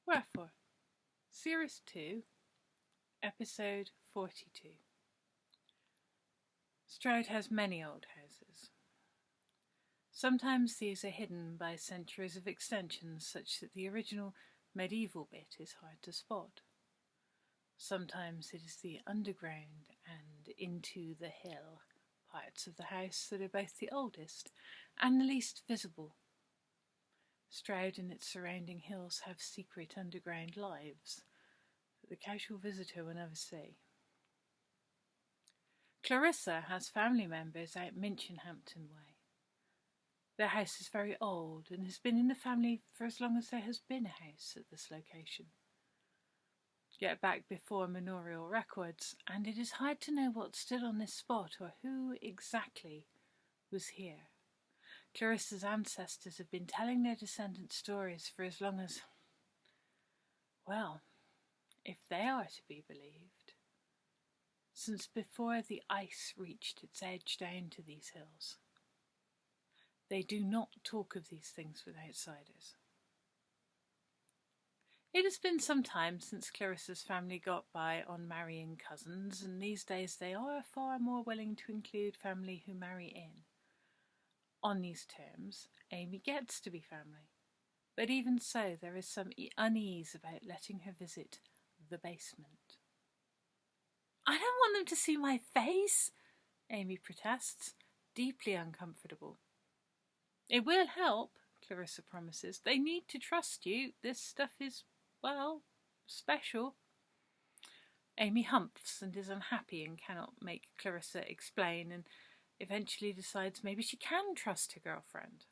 Wherefore, Series 2, Episode 42. Stroud has many old houses. Sometimes these are hidden by centuries of extensions such that the original medieval bit is hard to spot. Sometimes it is the underground and into the hill parts of the house that are both the oldest and the least visible. Stroud and its surrounding hills have secret underground lives that the casual visitor will never see. Clarissa has family members out Minchinhampton way. Their house is very old and has been in the family for as long as there has been a house at this location. Yet back before manorial records, and it is hard to know what stood on this spot or who exactly was here. Clarissa's ancestors have been telling their descendants stories for as long as, well, if they are to be believed, since before the ice reached its edge down to these hills. They do not talk of these things with outsiders. It has been some time since Clarissa's family got by on marrying cousins, and these days they are far more willing to include family who marry in. On these terms, Amy gets to be family, but even so there is some unease about letting her visit the basement. "I don't want them to see my face," Amy protests, deeply uncomfortable. "It will help," Clarissa promises. "They need to trust you. This stuff is, well, special." Amy humphs and is unhappy and cannot make Clarissa explain, and eventually decides maybe she can trust her girlfriend.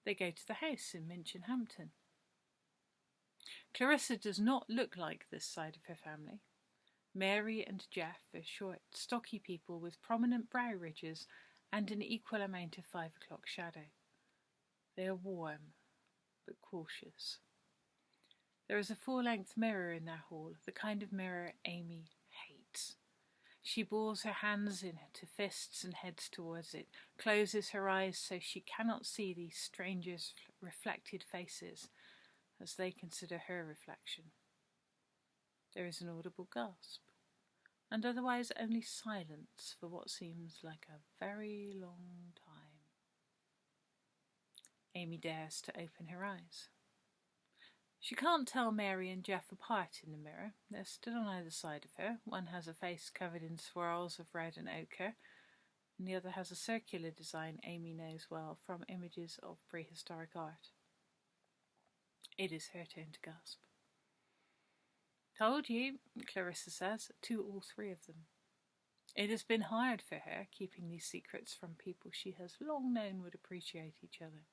They go to the house in Minchinhampton. Clarissa does not look like this side of her family. Mary and Jeff are short, stocky people with prominent brow ridges and an equal amount of 5 o'clock shadow. They are warm, but cautious. There is a full-length mirror in their hall, the kind of mirror Amy hates. She balls her hands into fists and heads towards it, closes her eyes so she cannot see these strangers' reflected faces as they consider her reflection. There is an audible gasp, and otherwise only silence for what seems like a very long time. Amy dares to open her eyes. She can't tell Mary and Jeff apart in the mirror. They're stood on either side of her. One has a face covered in swirls of red and ochre, and the other has a circular design Amy knows well from images of prehistoric art. It is her turn to gasp. "Told you," Clarissa says, to all three of them. It has been hard for her, keeping these secrets from people she has long known would appreciate each other.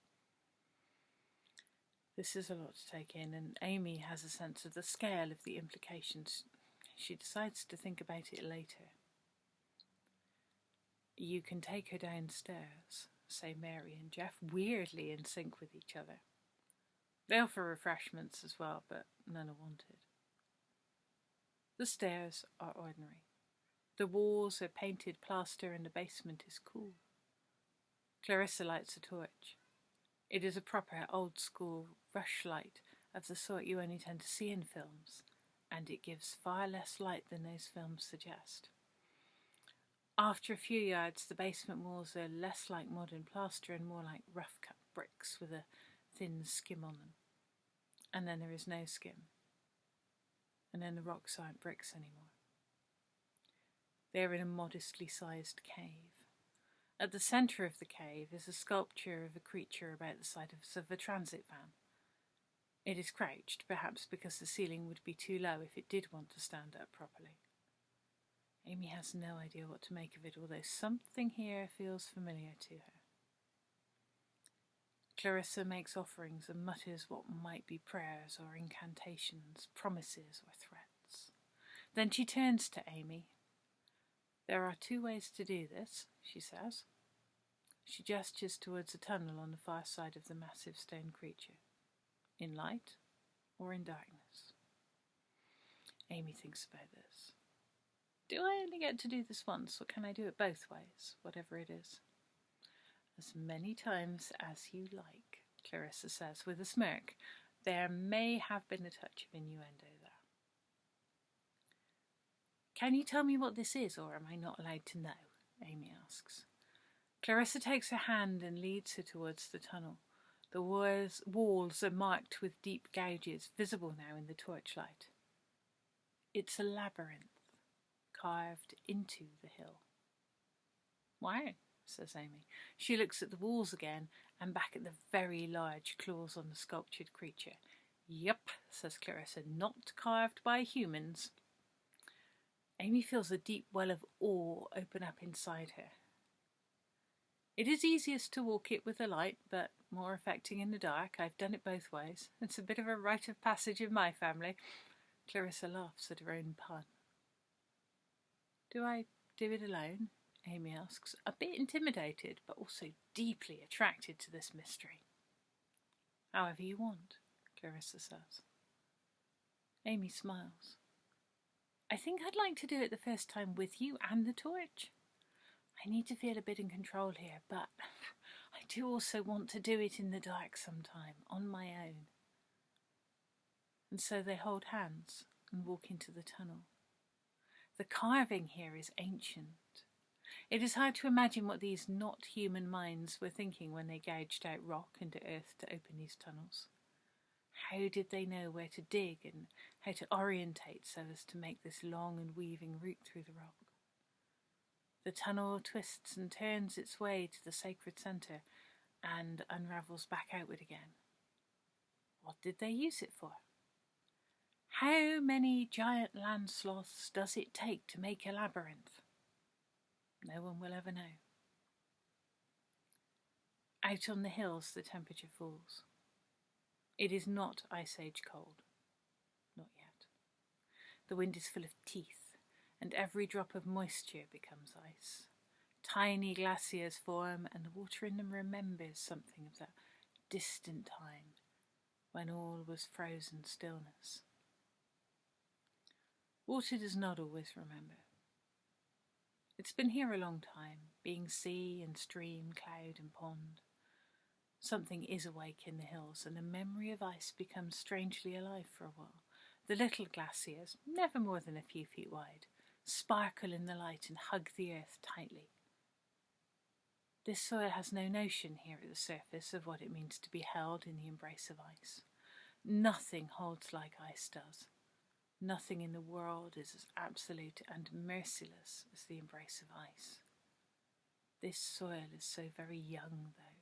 This is a lot to take in, and Amy has a sense of the scale of the implications. She decides to think about it later. "You can take her downstairs," say Mary and Jeff, weirdly in sync with each other. They offer refreshments as well, but none are wanted. The stairs are ordinary. The walls are painted plaster and the basement is cool. Clarissa lights a torch. It is a proper old-school rushlight of the sort you only tend to see in films, and it gives far less light than those films suggest. After a few yards, the basement walls are less like modern plaster and more like rough-cut bricks with a thin skim on them. And then there is no skim. And then the rocks aren't bricks anymore. They are in a modestly sized cave. At the centre of the cave is a sculpture of a creature about the size of a transit van. It is crouched, perhaps because the ceiling would be too low if it did want to stand up properly. Amy has no idea what to make of it, although something here feels familiar to her. Clarissa makes offerings and mutters what might be prayers or incantations, promises or threats. Then she turns to Amy. "There are 2 ways to do this," she says. She gestures towards a tunnel on the far side of the massive stone creature. "In light or in darkness?" Amy thinks about this. "Do I only get to do this once, or can I do it both ways, whatever it is?" "As many times as you like," Clarissa says with a smirk, There may have been a touch of innuendo there. Can you tell me what this is, or am I not allowed to know? Amy asks. Clarissa takes her hand and leads her towards the tunnel. The walls are marked with deep gouges, visible now in the torchlight. It's a labyrinth, carved into the hill. Wow, says Amy. She looks at the walls again and back at the very large claws on the sculptured creature. Yep, says Clarissa, not carved by humans. Amy feels a deep well of awe open up inside her. It is easiest to walk it with a light, but more affecting in the dark. I've done it both ways. It's a bit of a rite of passage in my family. Clarissa laughs at her own pun. Do I do it alone? Amy asks, a bit intimidated, but also deeply attracted to this mystery. However you want, Clarissa says. Amy smiles. I think I'd like to do it the first time with you and the torch. I need to feel a bit in control here, but I do also want to do it in the dark sometime, on my own. And so they hold hands and walk into the tunnel. The carving here is ancient. It is hard to imagine what these not human minds were thinking when they gouged out rock into earth to open these tunnels. How did they know where to dig and how to orientate so as to make this long and weaving route through the rock? The tunnel twists and turns its way to the sacred centre and unravels back outward again. What did they use it for? How many giant land sloths does it take to make a labyrinth? No one will ever know. Out on the hills the temperature falls. It is not Ice Age cold. Not yet. The wind is full of teeth, and every drop of moisture becomes ice. Tiny glaciers form, and the water in them remembers something of that distant time when all was frozen stillness. Water does not always remember. It's been here a long time, being sea and stream, cloud and pond. Something is awake in the hills, and the memory of ice becomes strangely alive for a while. The little glaciers, never more than a few feet wide, sparkle in the light and hug the earth tightly. This soil has no notion here at the surface of what it means to be held in the embrace of ice. Nothing holds like ice does. Nothing in the world is as absolute and merciless as the embrace of ice. This soil is so very young, though.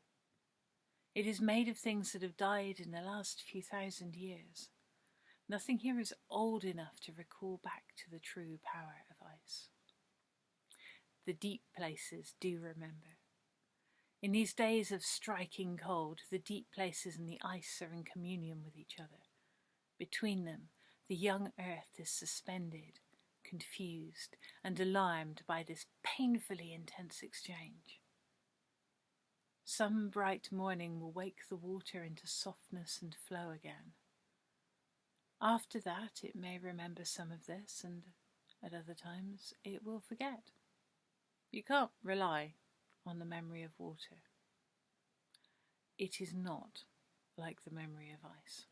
It is made of things that have died in the last few thousand years. Nothing here is old enough to recall back to the true power of ice. The deep places do remember. In these days of striking cold, the deep places and the ice are in communion with each other. Between them, the young earth is suspended, confused, and alarmed by this painfully intense exchange. Some bright morning will wake the water into softness and flow again. After that, it may remember some of this, and at other times it will forget. You can't rely on the memory of water. It is not like the memory of ice.